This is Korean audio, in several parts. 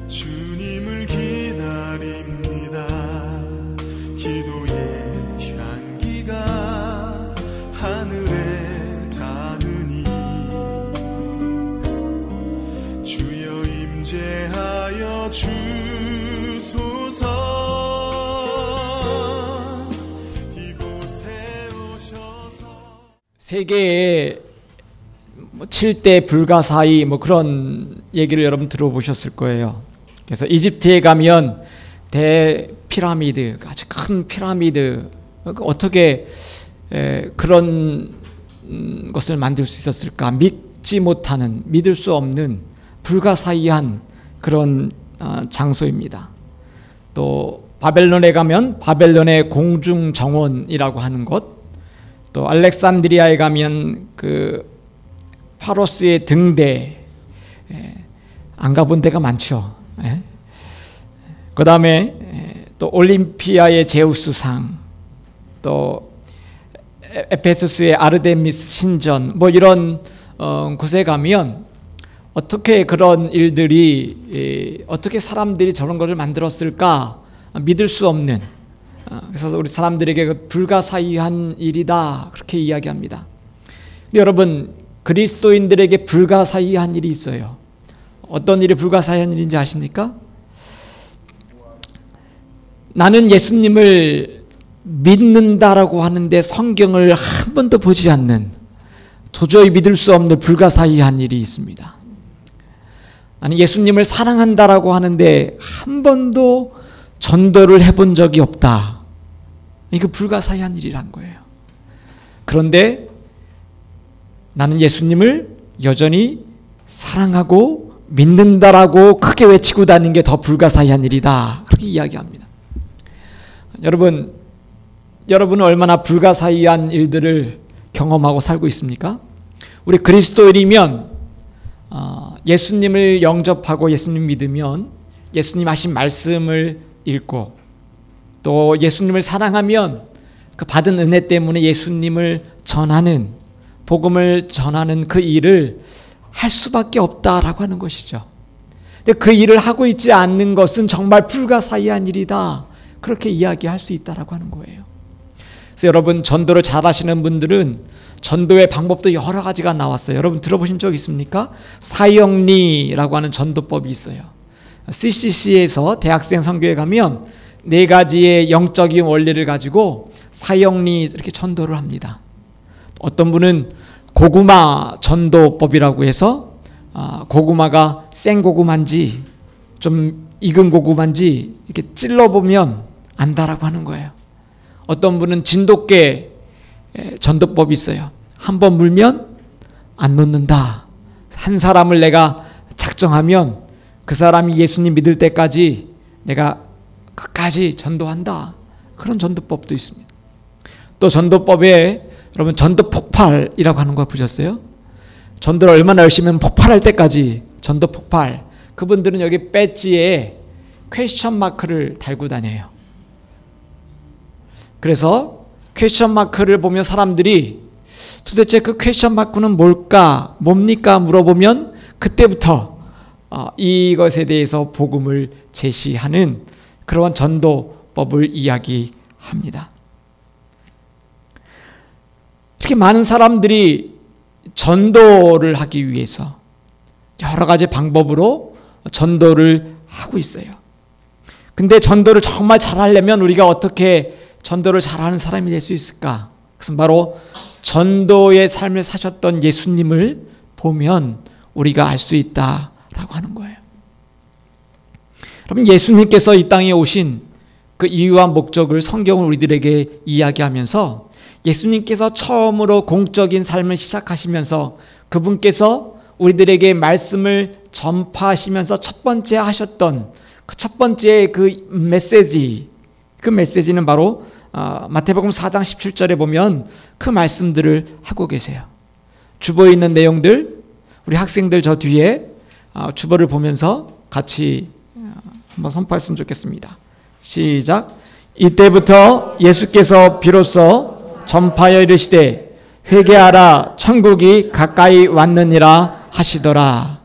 주님을 기다립니다. 기도의 향기가 하늘에 닿으니 주여 임재하여 주소서. 이곳에 오셔서 세계의 7대 불가사의 그런 얘기를 여러분 들어보셨을 거예요. 그래서 이집트에 가면 대피라미드, 아주 큰 피라미드, 어떻게 그런 것을 만들 수 있었을까? 믿지 못하는, 믿을 수 없는 불가사의한 그런 장소입니다. 또 바벨론에 가면 바벨론의 공중정원이라고 하는 곳, 또 알렉산드리아에 가면 그 파로스의 등대, 안 가본 데가 많죠. 그 다음에 또 올림피아의 제우스상, 또 에페소스의 아르데미스 신전, 이런 곳에 가면 어떻게 그런 일들이, 어떻게 사람들이 저런 것을 만들었을까 믿을 수 없는, 그래서 우리 사람들에게 불가사의한 일이다 그렇게 이야기합니다. 근데 여러분, 그리스도인들에게 불가사의한 일이 있어요. 어떤 일이 불가사의한 일인지 아십니까? 나는 예수님을 믿는다라고 하는데 성경을 한 번도 보지 않는, 도저히 믿을 수 없는 불가사의한 일이 있습니다. 나는 예수님을 사랑한다라고 하는데 한 번도 전도를 해본 적이 없다. 이거 불가사의한 일이란 거예요. 그런데 나는 예수님을 여전히 사랑하고 믿는다라고 크게 외치고 다니는 게 더 불가사의한 일이다. 그렇게 이야기합니다. 여러분은 얼마나 불가사의한 일들을 경험하고 살고 있습니까? 우리 그리스도인이면 예수님을 영접하고 예수님 믿으면 예수님 하신 말씀을 읽고 또 예수님을 사랑하면 그 받은 은혜 때문에 예수님을 전하는, 복음을 전하는 그 일을 할 수밖에 없다라고 하는 것이죠. 근데 그 일을 하고 있지 않는 것은 정말 불가사의한 일이다. 그렇게 이야기할 수 있다라고 하는 거예요. 그래서 여러분, 전도를 잘하시는 분들은 전도의 방법도 여러 가지가 나왔어요. 여러분 들어보신 적 있습니까? 사형리라고 하는 전도법이 있어요. CCC에서 대학생 선교에 가면 4가지의 영적인 원리를 가지고 사형리 이렇게 전도를 합니다. 어떤 분은 고구마 전도법이라고 해서 고구마가 생고구마인지 좀 익은 고구마인지 이렇게 찔러보면 안다라고 하는 거예요. 어떤 분은 진돗개 전도법이 있어요. 한번 물면 안 놓는다. 한 사람을 내가 작정하면 그 사람이 예수님 믿을 때까지 내가 끝까지 전도한다. 그런 전도법도 있습니다. 또 전도법에 여러분 전도 폭발이라고 하는 거 보셨어요? 전도를 얼마나 열심히 하면 폭발할 때까지 전도 폭발. 그분들은 여기 배지에 퀘스천 마크를 달고 다녀요. 그래서 퀘스천 마크를 보면 사람들이 도대체 그 퀘스천 마크는 뭡니까 물어보면 그때부터 이것에 대해서 복음을 제시하는 그러한 전도법을 이야기합니다. 이렇게 많은 사람들이 전도를 하기 위해서 여러 가지 방법으로 전도를 하고 있어요. 근데 전도를 정말 잘하려면 우리가 어떻게 전도를 잘하는 사람이 될 수 있을까? 그것은 바로 전도의 삶을 사셨던 예수님을 보면 우리가 알 수 있다라고 하는 거예요. 여러분, 예수님께서 이 땅에 오신 그 이유와 목적을 성경은 우리들에게 이야기하면서 예수님께서 처음으로 공적인 삶을 시작하시면서 그분께서 우리들에게 말씀을 전파하시면서 첫 번째 하셨던 그 첫 번째 그 메시지, 그 메시지는 바로 마태복음 4장 17절에 보면 그 말씀들을 하고 계세요. 주보에 있는 내용들, 우리 학생들 저 뒤에 주보를 보면서 같이 한번 선포했으면 좋겠습니다. 시작. 이때부터 예수께서 비로소 전파하여 이르시되 회개하라 천국이 가까이 왔느니라 하시더라.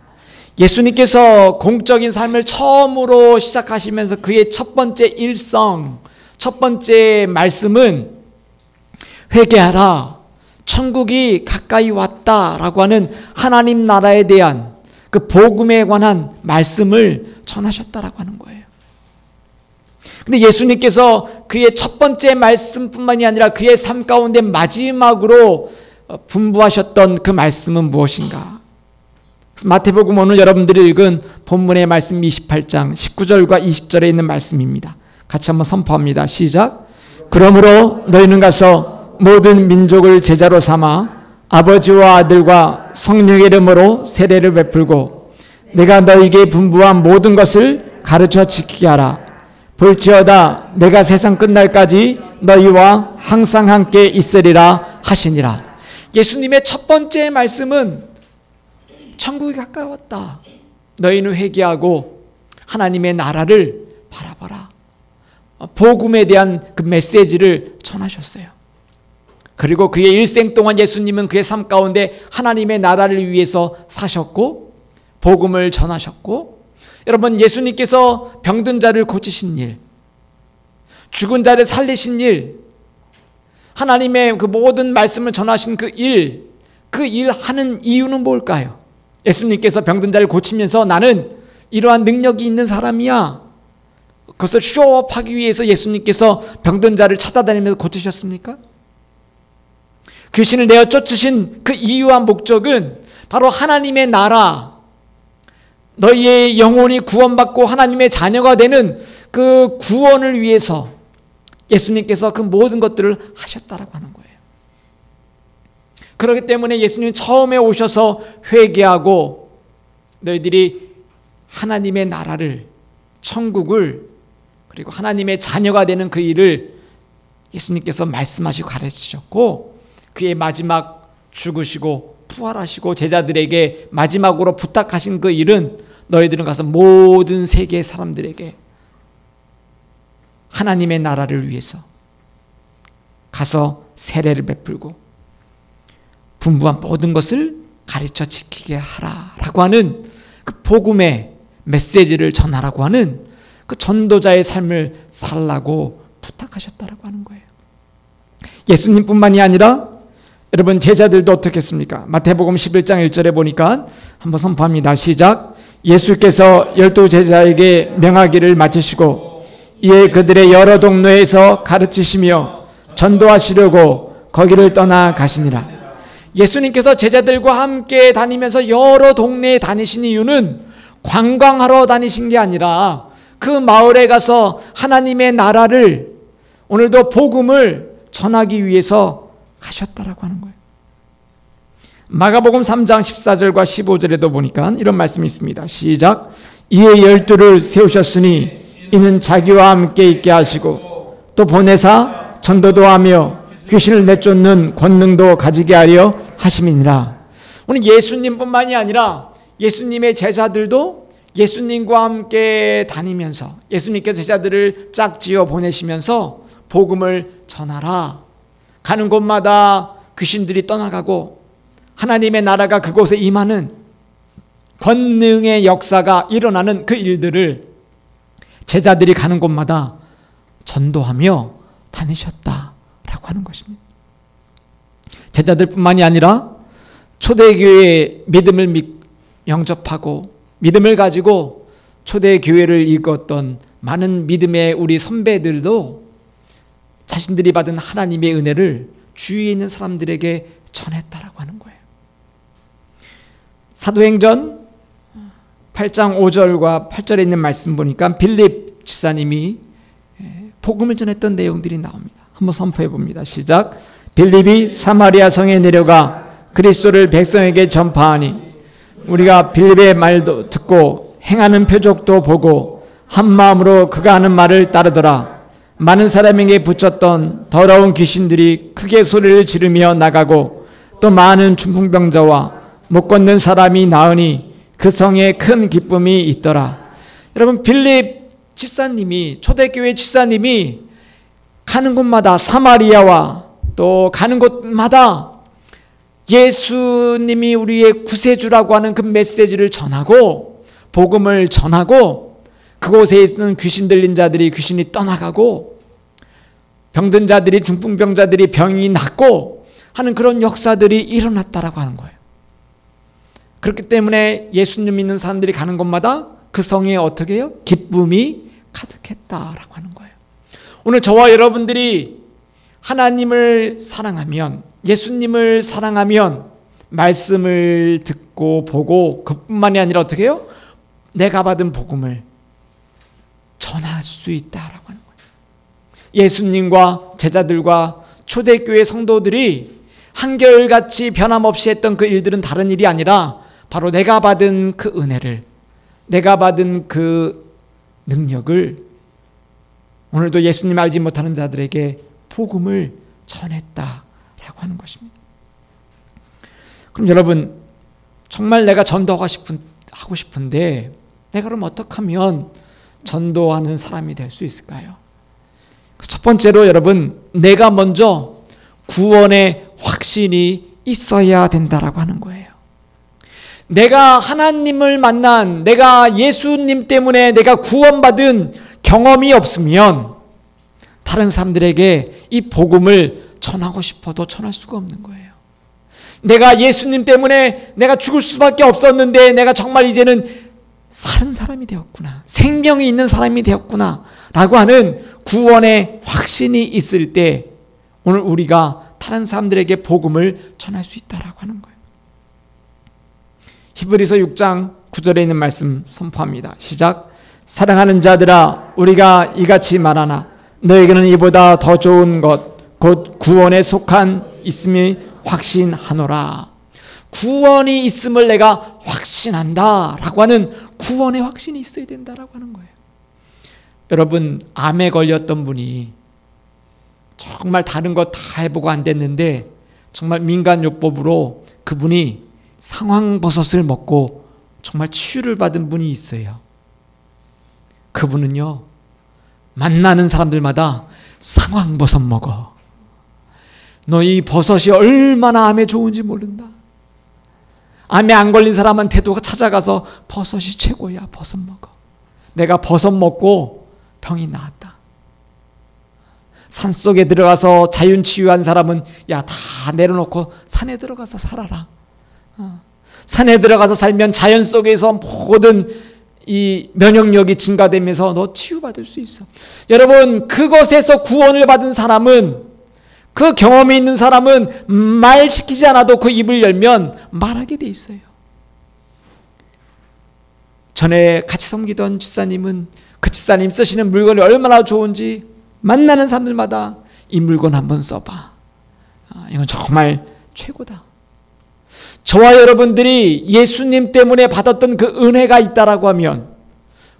예수님께서 공적인 삶을 처음으로 시작하시면서 그의 첫 번째 일성, 첫 번째 말씀은 회개하라, 천국이 가까이 왔다라고 하는 하나님 나라에 대한 그 복음에 관한 말씀을 전하셨다라고 하는 거예요. 근데 예수님께서 그의 첫 번째 말씀뿐만이 아니라 그의 삶 가운데 마지막으로 분부하셨던 그 말씀은 무엇인가? 마태복음 오늘 여러분들이 읽은 본문의 말씀 28장 19절과 20절에 있는 말씀입니다. 같이 한번 선포합니다. 시작. 그러므로 너희는 가서 모든 민족을 제자로 삼아 아버지와 아들과 성령의 이름으로 세례를 베풀고 내가 너희에게 분부한 모든 것을 가르쳐 지키게 하라. 볼지어다 내가 세상 끝날까지 너희와 항상 함께 있으리라 하시니라. 예수님의 첫 번째 말씀은 천국이 가까웠다. 너희는 회개하고 하나님의 나라를 바라봐라. 복음에 대한 그 메시지를 전하셨어요. 그리고 그의 일생 동안 예수님은 그의 삶 가운데 하나님의 나라를 위해서 사셨고 복음을 전하셨고, 여러분 예수님께서 병든 자를 고치신 일, 죽은 자를 살리신 일, 하나님의 그 모든 말씀을 전하신 그 일 하는 이유는 뭘까요? 예수님께서 병든 자를 고치면서 나는 이러한 능력이 있는 사람이야, 그것을 쇼업하기 위해서 예수님께서 병든 자를 찾아다니면서 고치셨습니까? 귀신을 내어 쫓으신 그 이유와 목적은 바로 하나님의 나라, 너희의 영혼이 구원받고 하나님의 자녀가 되는 그 구원을 위해서 예수님께서 그 모든 것들을 하셨다라고 하는 거예요. 그렇기 때문에 예수님은 처음에 오셔서 회개하고 너희들이 하나님의 나라를, 천국을, 그리고 하나님의 자녀가 되는 그 일을 예수님께서 말씀하시고 가르치셨고, 그의 마지막 죽으시고 부활하시고 제자들에게 마지막으로 부탁하신 그 일은 너희들은 가서 모든 세계의 사람들에게 하나님의 나라를 위해서 가서 세례를 베풀고 분부한 모든 것을 가르쳐 지키게 하라라고 하는 그 복음의 메시지를 전하라고 하는 그 전도자의 삶을 살라고 부탁하셨다라고 하는 거예요. 예수님뿐만이 아니라 여러분 제자들도 어떻겠습니까? 마태복음 11장 1절에 보니까 한번 선포합니다. 시작. 예수께서 12 제자에게 명하기를 마치시고 이에 그들의 여러 동네에서 가르치시며 전도하시려고 거기를 떠나 가시니라. 예수님께서 제자들과 함께 다니면서 여러 동네에 다니신 이유는 관광하러 다니신 게 아니라 그 마을에 가서 하나님의 나라를, 오늘도 복음을 전하기 위해서 가셨다라고 하는 거예요. 마가복음 3장 14절과 15절에도 보니까 이런 말씀이 있습니다. 시작. 이에 12를 세우셨으니 이는 자기와 함께 있게 하시고 또 보내사 전도도 하며 귀신을 내쫓는 권능도 가지게 하려 하심이니라. 오늘 예수님뿐만이 아니라 예수님의 제자들도 예수님과 함께 다니면서 예수님께서 제자들을 짝지어 보내시면서 복음을 전하라. 가는 곳마다 귀신들이 떠나가고 하나님의 나라가 그곳에 임하는 권능의 역사가 일어나는 그 일들을 제자들이 가는 곳마다 전도하며 다니셨다라고 하는 것입니다. 제자들뿐만이 아니라 초대교회의 믿음을 영접하고 믿음을 가지고 초대교회를 이끌었던 많은 믿음의 우리 선배들도 자신들이 받은 하나님의 은혜를 주위에 있는 사람들에게 전했다라고 하는 거예요. 사도행전 8장 5절과 8절에 있는 말씀 보니까 빌립 지사님이 복음을 전했던 내용들이 나옵니다. 한번 선포해 봅니다. 시작. 빌립이 사마리아 성에 내려가 그리스도를 백성에게 전파하니 우리가 빌립의 말도 듣고 행하는 표적도 보고 한 마음으로 그가 하는 말을 따르더라. 많은 사람에게 붙였던 더러운 귀신들이 크게 소리를 지르며 나가고 또 많은 중풍병자와 못 걷는 사람이 나으니 그 성에 큰 기쁨이 있더라. 여러분 빌립 집사님이, 초대교회 집사님이 가는 곳마다 사마리아와 또 가는 곳마다 예수님이 우리의 구세주라고 하는 그 메시지를 전하고 복음을 전하고 그곳에 있는 귀신 들린 자들이 귀신이 떠나가고 병든 자들이 중풍병자들이 병이 낫고 하는 그런 역사들이 일어났다라고 하는 거예요. 그렇기 때문에 예수님 믿는 사람들이 가는 곳마다 그 성에 어떻게 해요? 기쁨이 가득했다라고 하는 거예요. 오늘 저와 여러분들이 하나님을 사랑하면, 예수님을 사랑하면 말씀을 듣고 보고 그뿐만이 아니라 어떻게 해요? 내가 받은 복음을 전할 수 있다라고 하는 거예요. 예수님과 제자들과 초대교회 성도들이 한결같이 변함없이 했던 그 일들은 다른 일이 아니라 바로 내가 받은 그 은혜를, 내가 받은 그 능력을 오늘도 예수님 알지 못하는 자들에게 복음을 전했다라고 하는 것입니다. 그럼 여러분, 정말 내가 하고 싶은데 내가 그럼 어떻게 하면 전도하는 사람이 될 수 있을까요? 첫 번째로 여러분, 내가 먼저 구원의 확신이 있어야 된다라고 하는 거예요. 내가 하나님을 만난, 내가 예수님 때문에 내가 구원받은 경험이 없으면 다른 사람들에게 이 복음을 전하고 싶어도 전할 수가 없는 거예요. 내가 예수님 때문에 내가 죽을 수밖에 없었는데 내가 정말 이제는 사는 사람이 되었구나, 생명이 있는 사람이 되었구나 라고 하는 구원의 확신이 있을 때 오늘 우리가 다른 사람들에게 복음을 전할 수 있다라고 하는 거예요. 히브리서 6장 9절에 있는 말씀 선포합니다. 시작. 사랑하는 자들아, 우리가 이같이 말하나 너에게는 이보다 더 좋은 것 곧 구원에 속한 있음이 확신하노라. 구원이 있음을 내가 확신한다라고 하는 구원의 확신이 있어야 된다라고 하는 거예요. 여러분, 암에 걸렸던 분이 정말 다른 거 다 해보고 안 됐는데 정말 민간요법으로 그분이 상황버섯을 먹고 정말 치유를 받은 분이 있어요. 그분은요, 만나는 사람들마다 상황버섯 먹어. 너 이 버섯이 얼마나 암에 좋은지 모른다. 암에 안 걸린 사람한테도 찾아가서 버섯이 최고야, 버섯 먹어. 내가 버섯 먹고 병이 나았다. 산속에 들어가서 자연치유한 사람은 야, 다 내려놓고 산에 들어가서 살아라. 산에 들어가서 살면 자연 속에서 모든 이 면역력이 증가되면서 너 치유받을 수 있어. 여러분, 그것에서 구원을 받은 사람은, 그 경험이 있는 사람은 말 시키지 않아도 그 입을 열면 말하게 돼 있어요. 전에 같이 섬기던 집사님은 그 집사님 쓰시는 물건이 얼마나 좋은지 만나는 사람들마다 이 물건 한번 써봐. 이건 정말 최고다. 저와 여러분들이 예수님 때문에 받았던 그 은혜가 있다라고 하면,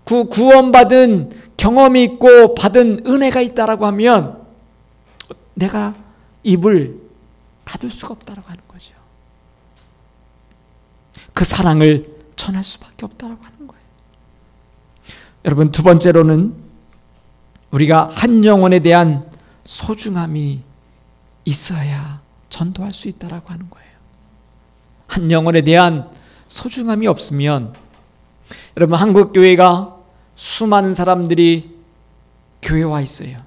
그 구원받은 경험이 있고 받은 은혜가 있다라고 하면 내가 입을 닫을 수가 없다라고 하는 거죠. 그 사랑을 전할 수밖에 없다라고 하는 거예요. 여러분, 두 번째로는 우리가 한 영혼에 대한 소중함이 있어야 전도할 수 있다라고 하는 거예요. 한 영혼에 대한 소중함이 없으면, 여러분, 한국 교회가 수많은 사람들이 교회에 와 있어요.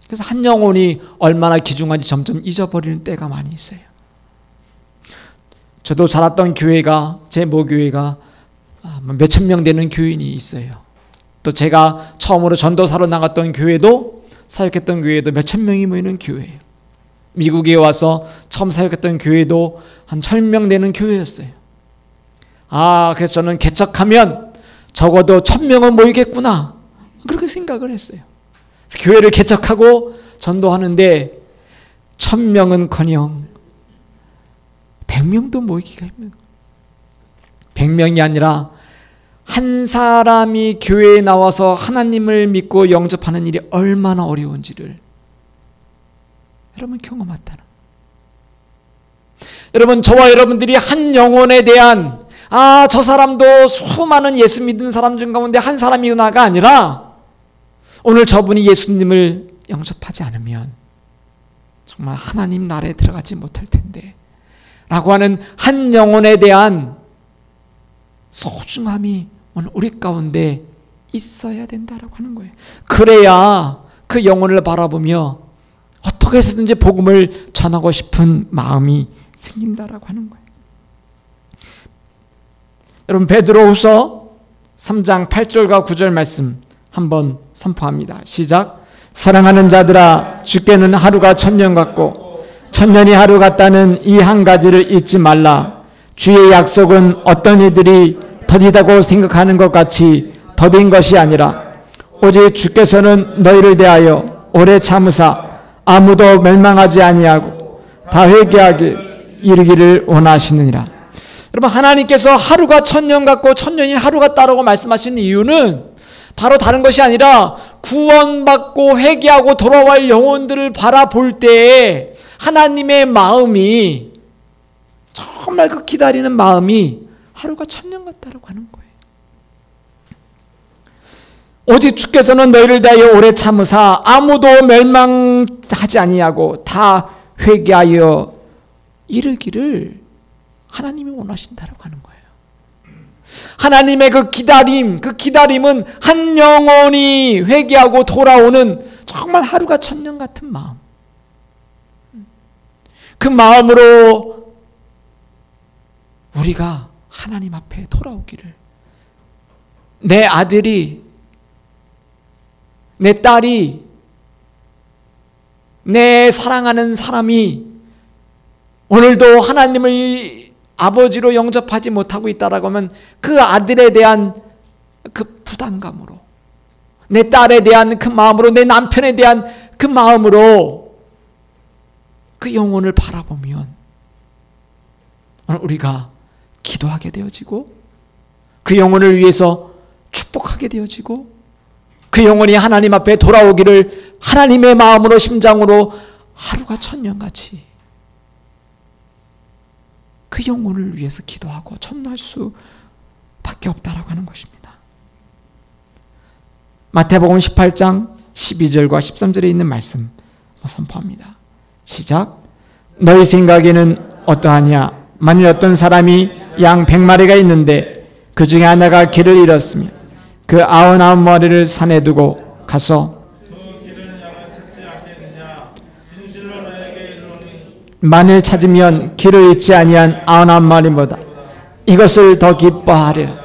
그래서 한 영혼이 얼마나 귀중한지 점점 잊어버리는 때가 많이 있어요. 저도 자랐던 교회가, 제 모교회가 몇천 명 되는 교인이 있어요. 또 제가 처음으로 전도사로 나갔던 교회도, 사역했던 교회도 몇천 명이 모이는 교회예요. 미국에 와서 처음 사역했던 교회도 한 1000명 되는 교회였어요. 그래서 저는 개척하면 적어도 1000명은 모이겠구나, 그렇게 생각을 했어요. 그래서 교회를 개척하고 전도하는데 1000명은커녕 100명도 모이기가 힘든 거예요. 100명이 아니라 한 사람이 교회에 나와서 하나님을 믿고 영접하는 일이 얼마나 어려운지를 여러분 경험했다는. 여러분, 저와 여러분들이 한 영혼에 대한 저 사람도 수많은 예수 믿는 사람 중 가운데 한 사람이구나가 아니라, 오늘 저분이 예수님을 영접하지 않으면 정말 하나님 나라에 들어가지 못할 텐데 라고 하는 한 영혼에 대한 소중함이 오늘 우리 가운데 있어야 된다라고 하는 거예요. 그래야 그 영혼을 바라보며 어떻게 해서든지 복음을 전하고 싶은 마음이 생긴다라고 하는 거예요. 여러분, 베드로후서 3장 8절과 9절 말씀 한번 선포합니다. 시작. 사랑하는 자들아, 주께는 하루가 천년 같고 천년이 하루 같다는 이 한 가지를 잊지 말라. 주의 약속은 어떤 이들이 더디다고 생각하는 것 같이 더딘 것이 아니라 오직 주께서는 너희를 대하여 오래 참으사 아무도 멸망하지 아니하고 다 회개하기 이르기를 원하시느니라. 여러분, 하나님께서 하루가 천년 같고 천년이 하루 같다라고 말씀하시는 이유는 바로 다른 것이 아니라 구원받고 회개하고 돌아갈 영혼들을 바라볼 때에 하나님의 마음이, 정말 그 기다리는 마음이 하루가 천년 같다라고 하는 거예요. 오직 주께서는 너희를 대하여 오래 참으사 아무도 멸망하지 아니하고 다 회개하여 이르기를 하나님이 원하신다라고 하는 거예요. 하나님의 그 기다림은 한 영혼이 회개하고 돌아오는 정말 하루가 천년 같은 마음. 그 마음으로 우리가 하나님 앞에 돌아오기를, 내 아들이, 내 딸이, 내 사랑하는 사람이 오늘도 하나님을 아버지로 영접하지 못하고 있다라고 하면 그 아들에 대한 그 부담감으로, 내 딸에 대한 그 마음으로, 내 남편에 대한 그 마음으로 그 영혼을 바라보면 오늘 우리가 기도하게 되어지고, 그 영혼을 위해서 축복하게 되어지고, 그 영혼이 하나님 앞에 돌아오기를 하나님의 마음으로, 심장으로 하루가 천년같이 그 영혼을 위해서 기도하고 전할 수밖에 없다라고 하는 것입니다. 마태복음 18장 12절과 13절에 있는 말씀 선포합니다. 시작. 너희 생각에는 어떠하냐? 만일 어떤 사람이 양 100마리가 있는데 그 중에 하나가 길을 잃었으면 그 99마리를 산에 두고 가서 만일 찾으면 길을 잃지 아니한 99마리보다 이것을 더 기뻐하리라.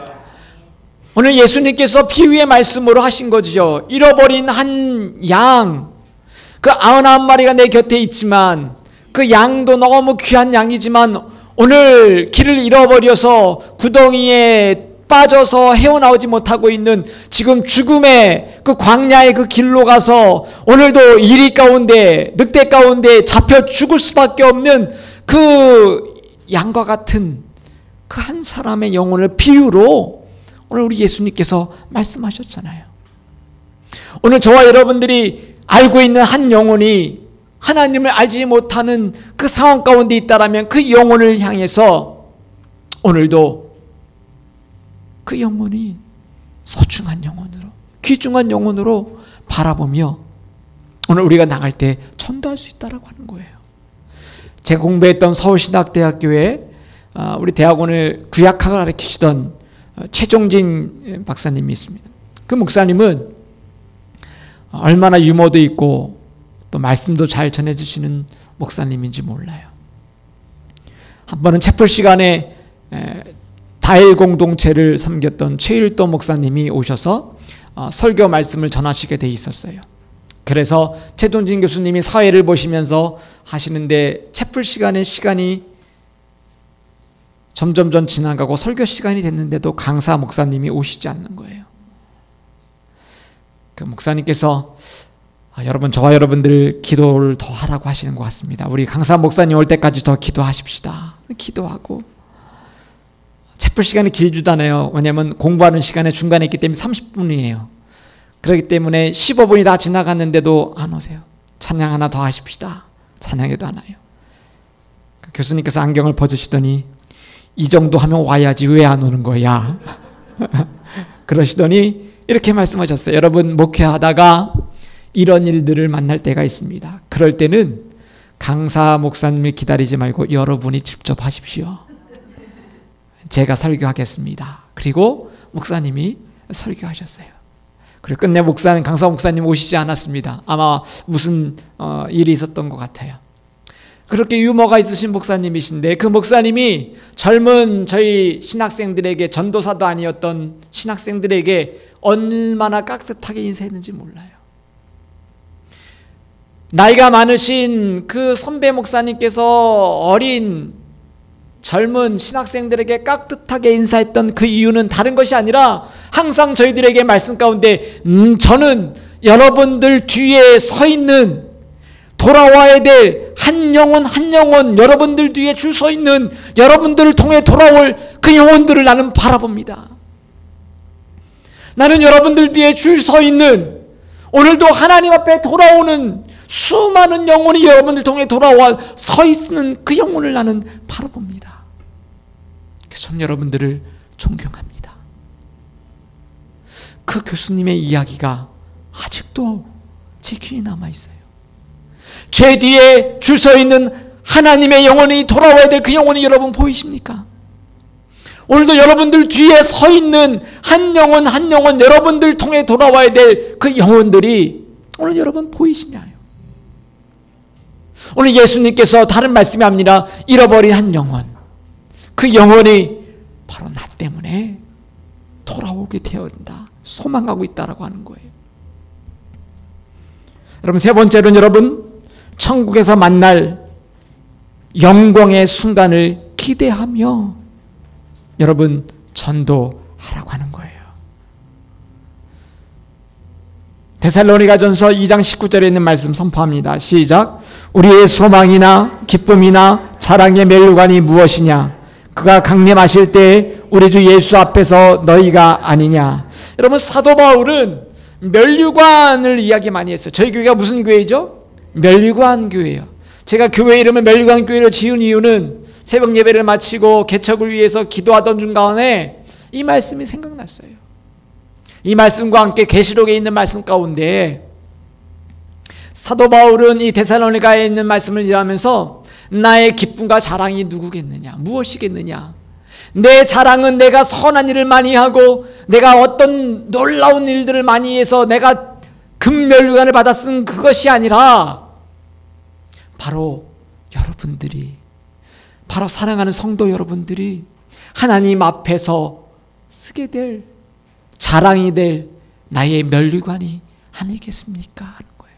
오늘 예수님께서 비유의 말씀으로 하신 거죠. 잃어버린 한 양, 그 99마리가 내 곁에 있지만 그 양도 너무 귀한 양이지만 오늘 길을 잃어버려서 구덩이에 빠져서 헤어나오지 못하고 있는 지금 죽음의 그 광야의 그 길로 가서 오늘도 이리 가운데, 늑대 가운데 잡혀 죽을 수밖에 없는 그 양과 같은 그 한 사람의 영혼을 비유로 오늘 우리 예수님께서 말씀하셨잖아요. 오늘 저와 여러분들이 알고 있는 한 영혼이 하나님을 알지 못하는 그 상황 가운데 있다라면 그 영혼을 향해서 오늘도 그 영혼이 소중한 영혼으로, 귀중한 영혼으로 바라보며 오늘 우리가 나갈 때 전도할 수 있다라고 하는 거예요. 제가 공부했던 서울신학대학교에 우리 대학원을 구약학을 가르치시던 최종진 박사님이 있습니다. 그 목사님은 얼마나 유머도 있고 또 말씀도 잘 전해주시는 목사님인지 몰라요. 한 번은 채플 시간에 다일 공동체를 섬겼던 최일도 목사님이 오셔서 설교 말씀을 전하시게 돼 있었어요. 그래서 최동진 교수님이 사회를 보시면서 하시는데 채플 시간이 점점 지나가고 설교 시간이 됐는데도 강사 목사님이 오시지 않는 거예요. 그 목사님께서 여러분, 저와 여러분들 기도를 더 하라고 하시는 것 같습니다. 우리 강사 목사님 올 때까지 더 기도하십시다. 기도하고 채플 시간이 길지잖아요. 왜냐하면 공부하는 시간에 중간에 있기 때문에 30분이에요. 그렇기 때문에 15분이 다 지나갔는데도 안 오세요. 찬양 하나 더 하십시다. 찬양해도 안 와요. 교수님께서 안경을 벗으시더니 이 정도 하면 와야지 왜 안 오는 거야? 그러시더니 이렇게 말씀하셨어요. 여러분, 목회하다가 이런 일들을 만날 때가 있습니다. 그럴 때는 강사 목사님을 기다리지 말고 여러분이 직접 하십시오. 제가 설교하겠습니다. 그리고 목사님이 설교하셨어요. 그리고 끝내 강사 목사님 오시지 않았습니다. 아마 무슨 일이 있었던 것 같아요. 그렇게 유머가 있으신 목사님이신데 그 목사님이 젊은 저희 신학생들에게, 전도사도 아니었던 신학생들에게 얼마나 깍듯하게 인사했는지 몰라요. 나이가 많으신 그 선배 목사님께서 어린 젊은 신학생들에게 깍듯하게 인사했던 그 이유는 다른 것이 아니라 항상 저희들에게 말씀 가운데 저는 여러분들 뒤에 서 있는, 돌아와야 될 한 영혼 한 영혼, 여러분들 뒤에 줄 서 있는, 여러분들을 통해 돌아올 그 영혼들을 나는 바라봅니다. 나는 여러분들 뒤에 줄 서 있는, 오늘도 하나님 앞에 돌아오는 수많은 영혼이 여러분들 통해 돌아와 서 있는 그 영혼을 나는 바라봅니다. 그래서 전 여러분들을 존경합니다. 그 교수님의 이야기가 아직도 제 귀에 남아있어요. 죄 뒤에 줄 서 있는 하나님의 영혼이 돌아와야 될 그 영혼이 여러분 보이십니까? 오늘도 여러분들 뒤에 서 있는 한 영혼 한 영혼, 여러분들 통해 돌아와야 될 그 영혼들이 오늘 여러분 보이시냐요? 오늘 예수님께서 다른 말씀이 아니라 잃어버린 한 영혼, 그 영혼이 바로 나 때문에 돌아오게 되어야 소망하고 있다라고 하는 거예요. 여러분, 세 번째로는 여러분 천국에서 만날 영광의 순간을 기대하며 여러분 전도하라고 하는 거예요. 데살로니가전서 2장 19절에 있는 말씀 선포합니다. 시작. 우리의 소망이나 기쁨이나 자랑의 면류관이 무엇이냐? 그가 강림하실 때 우리 주 예수 앞에서 너희가 아니냐? 여러분, 사도 바울은 면류관을 이야기 많이 했어요. 저희 교회가 무슨 교회죠? 면류관 교회예요. 제가 교회 이름을 면류관 교회로 지은 이유는 새벽 예배를 마치고 개척을 위해서 기도하던 중간에 이 말씀이 생각났어요. 이 말씀과 함께 계시록에 있는 말씀 가운데 사도 바울은 이 데살로니가에 있는 말씀을 일하면서 나의 기쁨과 자랑이 누구겠느냐? 무엇이겠느냐? 내 자랑은 내가 선한 일을 많이 하고 내가 어떤 놀라운 일들을 많이 해서 내가 금면류관을 받아 쓴 그것이 아니라 바로 여러분들이, 바로 사랑하는 성도 여러분들이 하나님 앞에서 쓰게 될, 자랑이 될 나의 면류관이 아니겠습니까? 하는 거예요.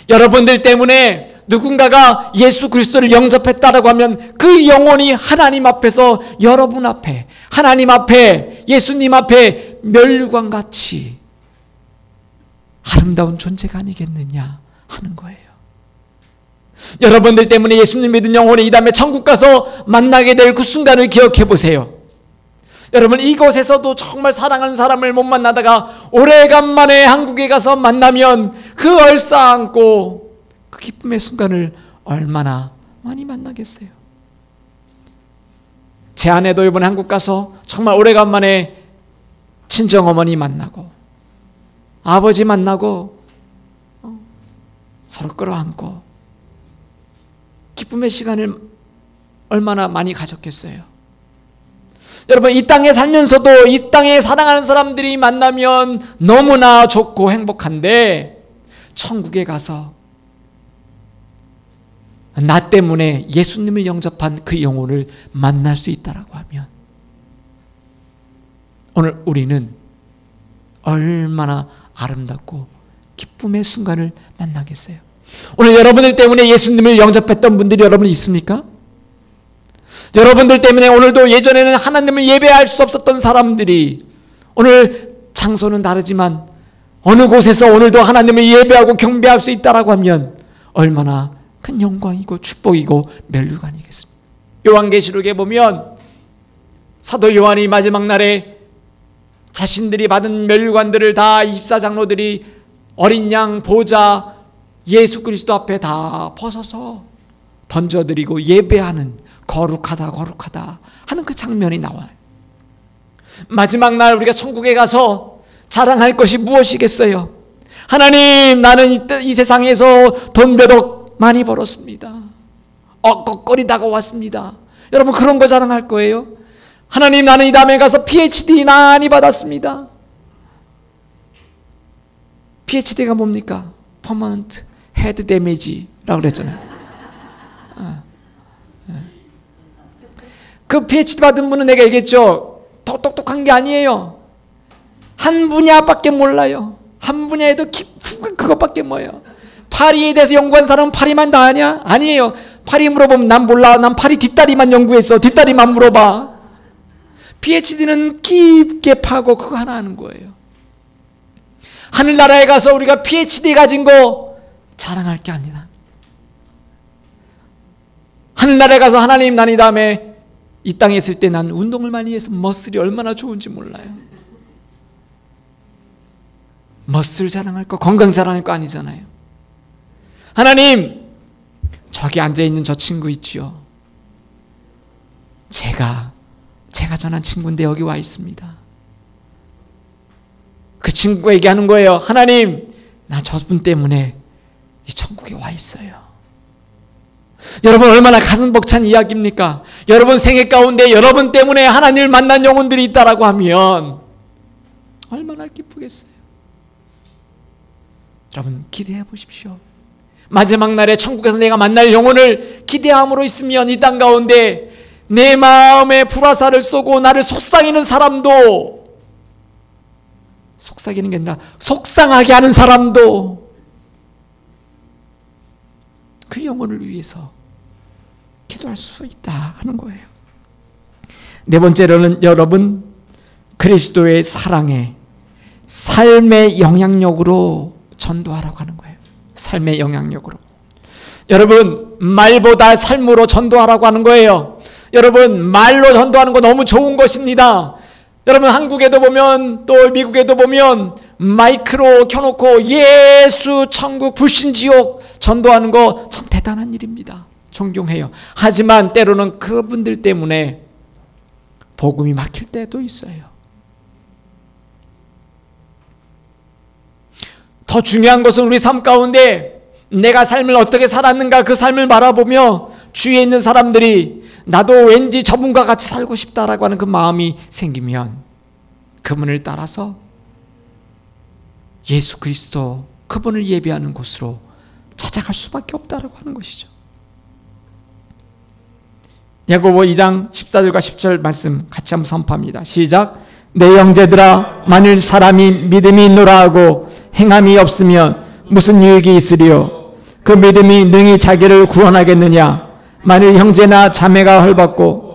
여러분들 때문에 누군가가 예수 그리스도를 영접했다라고 하면 그 영혼이 하나님 앞에서, 여러분 앞에, 하나님 앞에, 예수님 앞에 면류관같이 아름다운 존재가 아니겠느냐 하는 거예요. 여러분들 때문에 예수님 믿은 영혼이 이 다음에 천국 가서 만나게 될 그 순간을 기억해 보세요. 여러분, 이곳에서도 정말 사랑하는 사람을 못 만나다가 오래간만에 한국에 가서 만나면 그 얼싸안고 그 기쁨의 순간을 얼마나 많이 만나겠어요. 제 아내도 이번에 한국 가서 정말 오래간만에 친정어머니 만나고 아버지 만나고 서로 끌어안고 기쁨의 시간을 얼마나 많이 가졌겠어요. 여러분, 이 땅에 살면서도 이 땅에 사랑하는 사람들이 만나면 너무나 좋고 행복한데 천국에 가서 나 때문에 예수님을 영접한 그 영혼을 만날 수 있다라고 하면 오늘 우리는 얼마나 아름답고 기쁨의 순간을 만나겠어요. 오늘 여러분들 때문에 예수님을 영접했던 분들이 여러분 있습니까? 여러분들 때문에 오늘도 예전에는 하나님을 예배할 수 없었던 사람들이 오늘 장소는 다르지만 어느 곳에서 오늘도 하나님을 예배하고 경배할 수 있다라고 하면 얼마나 큰 영광이고 축복이고 면류관이겠습니까? 요한계시록에 보면 사도 요한이 마지막 날에 자신들이 받은 면류관들을 다 24장로들이 어린 양 보좌 예수 그리스도 앞에 다 벗어서 던져드리고 예배하는, 거룩하다 거룩하다 하는 그 장면이 나와요. 마지막 날 우리가 천국에 가서 자랑할 것이 무엇이겠어요? 하나님, 나는 이 세상에서 돈 몇 억 많이 벌었습니다. 억거거리다가 왔습니다. 여러분, 그런 거 자랑할 거예요? 하나님, 나는 이 다음에 가서 PhD 많이 받았습니다. PhD가 뭡니까? Permanent Head Damage라고 그랬잖아요. 그 PhD 받은 분은 내가 얘기했죠. 더 똑똑한 게 아니에요. 한 분야밖에 몰라요. 한 분야에도 깊은 그것밖에 뭐예요. 파리에 대해서 연구한 사람은 파리만 다 아냐? 아니에요. 파리 물어보면 난 몰라. 난 파리 뒷다리만 연구했어. 뒷다리만 물어봐. PhD는 깊게 파고 그거 하나 하는 거예요. 하늘나라에 가서 우리가 PhD 가진 거 자랑할 게 아니라, 하늘나라에 가서 하나님, 난 이 다음에 이 땅에 있을 때 난 운동을 많이 해서 머슬이 얼마나 좋은지 몰라요. 머슬 자랑할 거, 건강 자랑할 거 아니잖아요. 하나님, 저기 앉아있는 저 친구 있지요. 제가 전한 친구인데 여기 와 있습니다. 그 친구가 얘기하는 거예요. 하나님, 나 저분 때문에 이 천국에 와 있어요. 여러분, 얼마나 가슴 벅찬 이야기입니까? 여러분 생애 가운데 여러분 때문에 하나님을 만난 영혼들이 있다라고 하면 얼마나 기쁘겠어요. 여러분, 기대해 보십시오. 마지막 날에 천국에서 내가 만날 영혼을 기대함으로 있으면 이 땅 가운데 내 마음에 불화살을 쏘고 나를 속삭이는 사람도, 속삭이는 게 아니라 속상하게 하는 사람도 그 영혼을 위해서 기도할 수 있다 하는 거예요. 네 번째로는 여러분, 그리스도의 사랑에 삶의 영향력으로 전도하라고 하는 거예요. 삶의 영향력으로. 여러분, 말보다 삶으로 전도하라고 하는 거예요. 여러분, 말로 전도하는 거 너무 좋은 것입니다. 여러분, 한국에도 보면 또 미국에도 보면 마이크로 켜놓고 예수, 천국, 불신지옥 전도하는 거 참 대단한 일입니다. 존경해요. 하지만 때로는 그분들 때문에 복음이 막힐 때도 있어요. 더 중요한 것은 우리 삶 가운데 내가 삶을 어떻게 살았는가, 그 삶을 바라보며 주위에 있는 사람들이 나도 왠지 저분과 같이 살고 싶다라고 하는 그 마음이 생기면 그분을 따라서 예수 그리스도, 그분을 예배하는 곳으로 찾아갈 수밖에 없다라고 하는 것이죠. 야고보 2장 14절과 10절 말씀 같이 한번 선포합니다. 시작. 내 형제들아, 만일 사람이 믿음이 있노라 하고 행함이 없으면 무슨 유익이 있으리요? 그 믿음이 능히 자기를 구원하겠느냐? 만일 형제나 자매가 헐벗고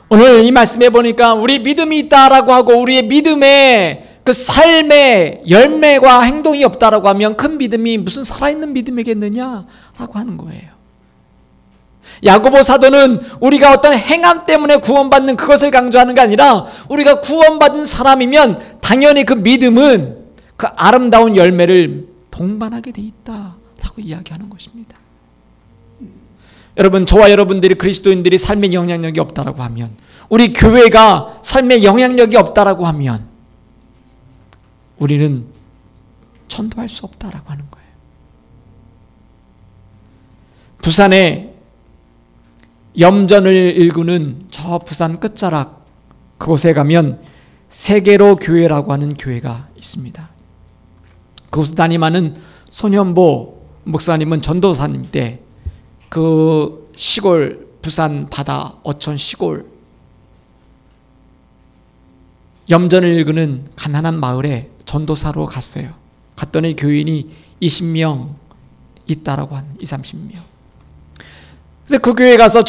오늘 이 말씀해 보니까 우리 믿음이 있다라고 하고 우리의 믿음에 그 삶의 열매와 행동이 없다라고 하면 그 믿음이 무슨 살아있는 믿음이겠느냐라고 하는 거예요. 야고보 사도는 우리가 어떤 행함 때문에 구원받는 그것을 강조하는 게 아니라 우리가 구원받은 사람이면 당연히 그 믿음은 그 아름다운 열매를 동반하게 돼 있다라고 이야기하는 것입니다. 여러분, 저와 여러분들이 그리스도인들이 삶의 영향력이 없다라고 하면, 우리 교회가 삶의 영향력이 없다라고 하면 우리는 전도할 수 없다라고 하는 거예요. 부산에 염전을 일구는 저 부산 끝자락 그곳에 가면 세계로 교회라고 하는 교회가 있습니다. 그곳을 담임하는 손현보 목사님은 전도사님 때 그 시골 부산 바다 어촌 시골 염전을 일구는 가난한 마을에 전도사로 갔어요. 갔더니 교인이 20명 있다라고 한 20-30명. 그래서 그 교회에 가서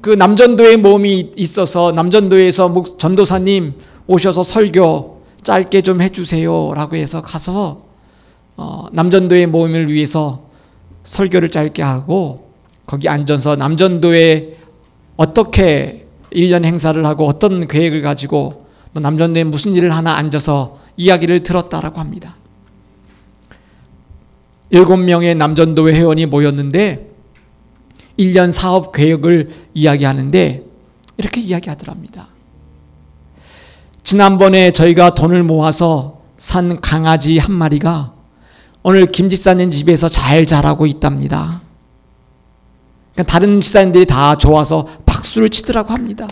그 남전도회 모임이 있어서 남전도회에서 전도사님 오셔서 설교 짧게 좀 해주세요라고 해서 가서 남전도회 모임을 위해서 설교를 짧게 하고 거기 앉아서 남전도회 어떻게 1년 행사를 하고 어떤 계획을 가지고 남전도회 무슨 일을 하나 앉아서 이야기를 들었다라고 합니다. 7명의 남전도회 회원이 모였는데 1년 사업 계획을 이야기하는데 이렇게 이야기하더랍니다. 지난번에 저희가 돈을 모아서 산 강아지 한 마리가 오늘 김 집사님 집에서 잘 자라고 있답니다. 그러니까 다른 집사님들이 다 좋아서 박수를 치더라고 합니다.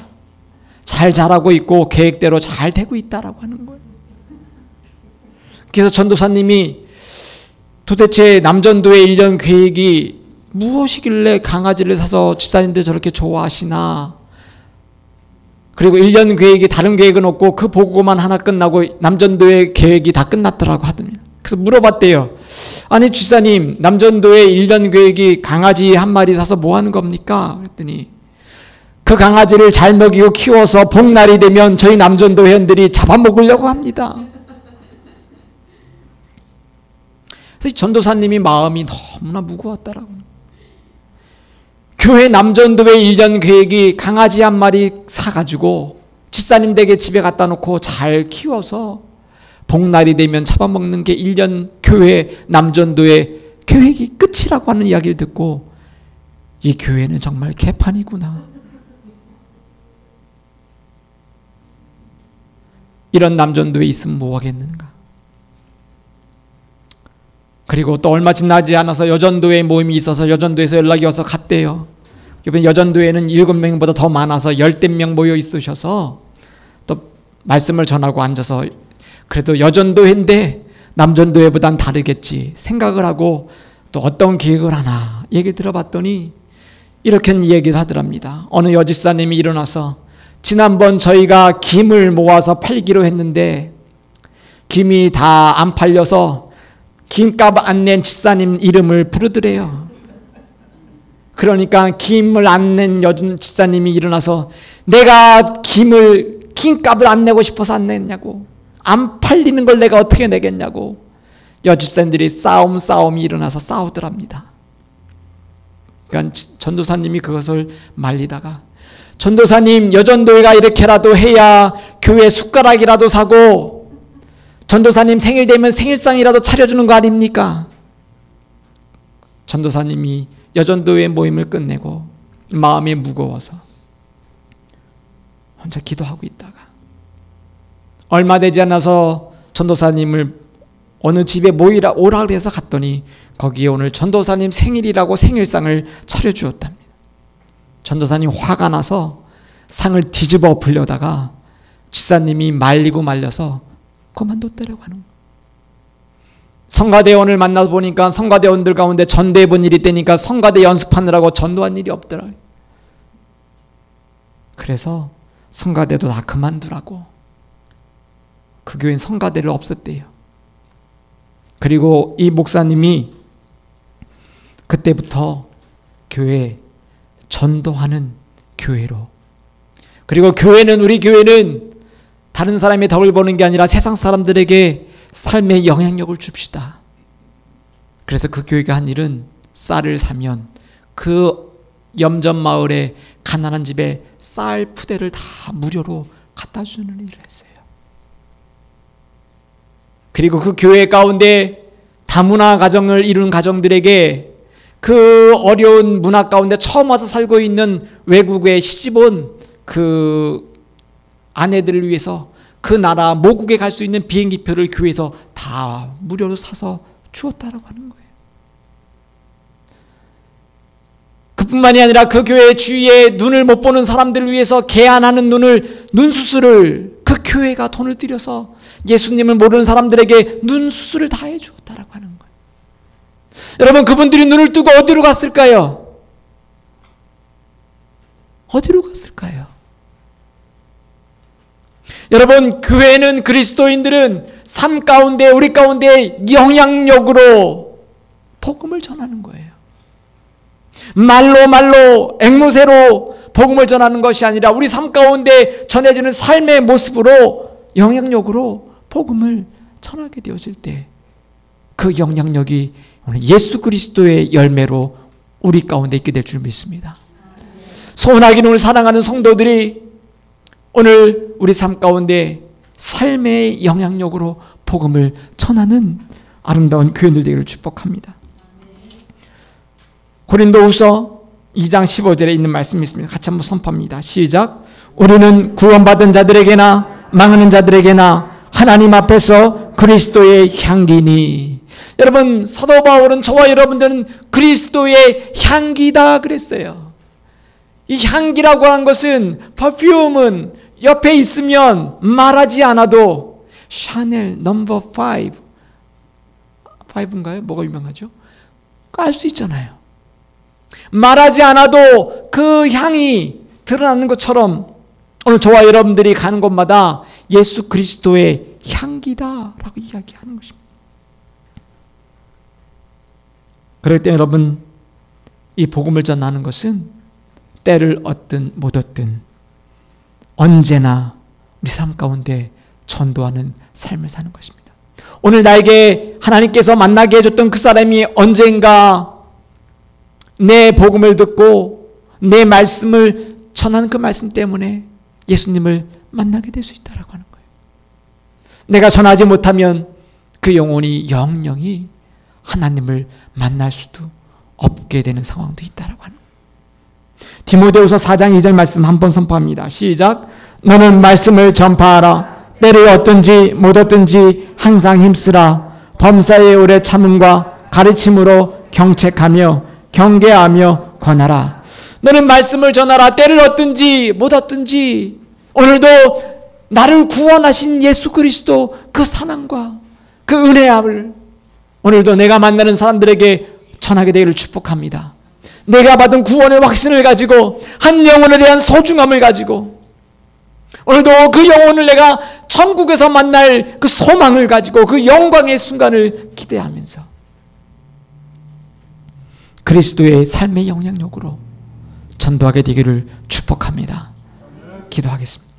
잘 자라고 있고 계획대로 잘 되고 있다라고 하는 거예요. 그래서 전도사님이 도대체 남전도의 1년 계획이 무엇이길래 강아지를 사서 집사님들 저렇게 좋아하시나. 그리고 1년 계획이 다른 계획은 없고 그 보고만 하나 끝나고 남전도의 계획이 다 끝났더라고 하더니. 그래서 물어봤대요. 아니 집사님, 남전도의 1년 계획이 강아지 한 마리 사서 뭐 하는 겁니까? 그랬더니 그 강아지를 잘 먹이고 키워서 복날이 되면 저희 남전도 회원들이 잡아먹으려고 합니다. 그래서 전도사님이 마음이 너무나 무거웠더라고요. 교회 남전도의 1년 계획이 강아지 한 마리 사가지고 집사님 댁에 집에 갖다 놓고 잘 키워서 복날이 되면 잡아먹는 게 1년 교회 남전도의 계획이 끝이라고 하는 이야기를 듣고 이 교회는 정말 개판이구나. 이런 남전도에 있으면 뭐 하겠는가. 그리고 또 얼마 지나지 않아서 여전도에 모임이 있어서 여전도에서 연락이 와서 갔대요. 이번 여전도에는 7명보다 더 많아서 10명 모여 있으셔서 또 말씀을 전하고 앉아서 그래도 여전도회인데 남전도회보단 다르겠지 생각을 하고 또 어떤 계획을 하나 얘기 들어봤더니 이렇게 얘기를 하더랍니다. 어느 여집사님이 일어나서 지난번 저희가 김을 모아서 팔기로 했는데 김이 다 안 팔려서 김값 안 낸 집사님 이름을 부르더래요. 그러니까 김을 안 낸 여전 집사님이 일어나서 내가 김값을 안 내고 싶어서 안 냈냐고, 안 팔리는 걸 내가 어떻게 내겠냐고 여집사님들이 싸움이 일어나서 싸우더랍니다. 그러니까 전도사님이 그것을 말리다가 전도사님, 여전도회가 이렇게라도 해야 교회 숟가락이라도 사고 전도사님 생일 되면 생일상이라도 차려주는 거 아닙니까? 전도사님이 여전도회 모임을 끝내고 마음이 무거워서 혼자 기도하고 있다가 얼마 되지 않아서 전도사님을 어느 집에 오라 그래서 갔더니 거기에 오늘 전도사님 생일이라고 생일상을 차려주었답니다. 전도사님 화가 나서 상을 뒤집어 엎으려다가 집사님이 말리고 말려서 그만뒀다라고 하는 거예요. 성가대원을 만나서 보니까 성가대원들 가운데 전도해 본 일이 있다니까 성가대 연습하느라고 전도한 일이 없더라고요. 그래서 성가대도 다 그만두라고 그 교회는 성가대를 없앴대요. 그리고 이 목사님이 그때부터 교회 전도하는 교회로, 그리고 우리 교회는 다른 사람의 덕을 보는 게 아니라 세상 사람들에게 삶의 영향력을 줍시다. 그래서 그 교회가 한 일은 쌀을 사면 그 염전 마을에 가난한 집에 쌀 푸대를 다 무료로 갖다 주는 일을 했어요. 그리고 그 교회 가운데 다문화 가정을 이룬 가정들에게 그 어려운 문화 가운데 처음 와서 살고 있는 외국에 시집온 그 아내들을 위해서 그 나라 모국에 갈 수 있는 비행기표를 교회에서 다 무료로 사서 주었다라고 하는 거예요. 그뿐만이 아니라 그 교회 주위에 눈을 못 보는 사람들을 위해서 개안하는 눈 수술을 그 교회가 돈을 들여서 예수님을 모르는 사람들에게 눈 수술을 다 해주었다라고 하는 거예요. 여러분, 그분들이 눈을 뜨고 어디로 갔을까요? 어디로 갔을까요? 여러분, 교회는, 그리스도인들은 삶 가운데, 우리 가운데 영향력으로 복음을 전하는 거예요. 말로 앵무새로 복음을 전하는 것이 아니라 우리 삶 가운데 전해지는 삶의 모습으로 영향력으로 복음을 전하게 되어질 때 그 영향력이 예수 그리스도의 열매로 우리 가운데 있게 될 줄 믿습니다. 소원하기는 오늘 사랑하는 성도들이 오늘 우리 삶 가운데 삶의 영향력으로 복음을 전하는 아름다운 교회들 되기를 축복합니다. 고린도후서 2장 15절에 있는 말씀이 있습니다. 같이 한번 선포합니다. 시작. 우리는 구원받은 자들에게나 망하는 자들에게나 하나님 앞에서 그리스도의 향기니. 여러분, 사도 바울은 저와 여러분들은 그리스도의 향기다 그랬어요. 이 향기라고 하는 것은, 퍼퓸은 옆에 있으면 말하지 않아도 샤넬 넘버 5인가요? 뭐가 유명하죠? 알 수 있잖아요. 말하지 않아도 그 향이 드러나는 것처럼 오늘 저와 여러분들이 가는 곳마다 예수 그리스도의 향기다라고 이야기하는 것입니다. 그럴 때 여러분, 이 복음을 전하는 것은 때를 얻든 못 얻든 언제나 우리 삶 가운데 전도하는 삶을 사는 것입니다. 오늘 나에게 하나님께서 만나게 해줬던 그 사람이 언젠가 내 복음을 듣고 내 말씀을 전하는 그 말씀 때문에 예수님을 만나게 될 수 있다라고 하는 거예요. 내가 전하지 못하면 그 영혼이 영영이 하나님을 만날 수도 없게 되는 상황도 있다라고 하는 거예요. 디모데후서 4장 2절 말씀 한번 선포합니다. 시작. 너는 말씀을 전파하라. 때를 얻든지 못 얻든지 항상 힘쓰라. 범사에 오래 참음과 가르침으로 경책하며 경계하며 권하라. 너는 말씀을 전하라. 때를 얻든지 못 얻든지 오늘도 나를 구원하신 예수 그리스도 그 사랑과 그 은혜함을 오늘도 내가 만나는 사람들에게 전하게 되기를 축복합니다. 내가 받은 구원의 확신을 가지고 한 영혼에 대한 소중함을 가지고 오늘도 그 영혼을 내가 천국에서 만날 그 소망을 가지고 그 영광의 순간을 기대하면서 그리스도의 삶의 영향력으로 전도하게 되기를 축복합니다. 기도하겠습니다.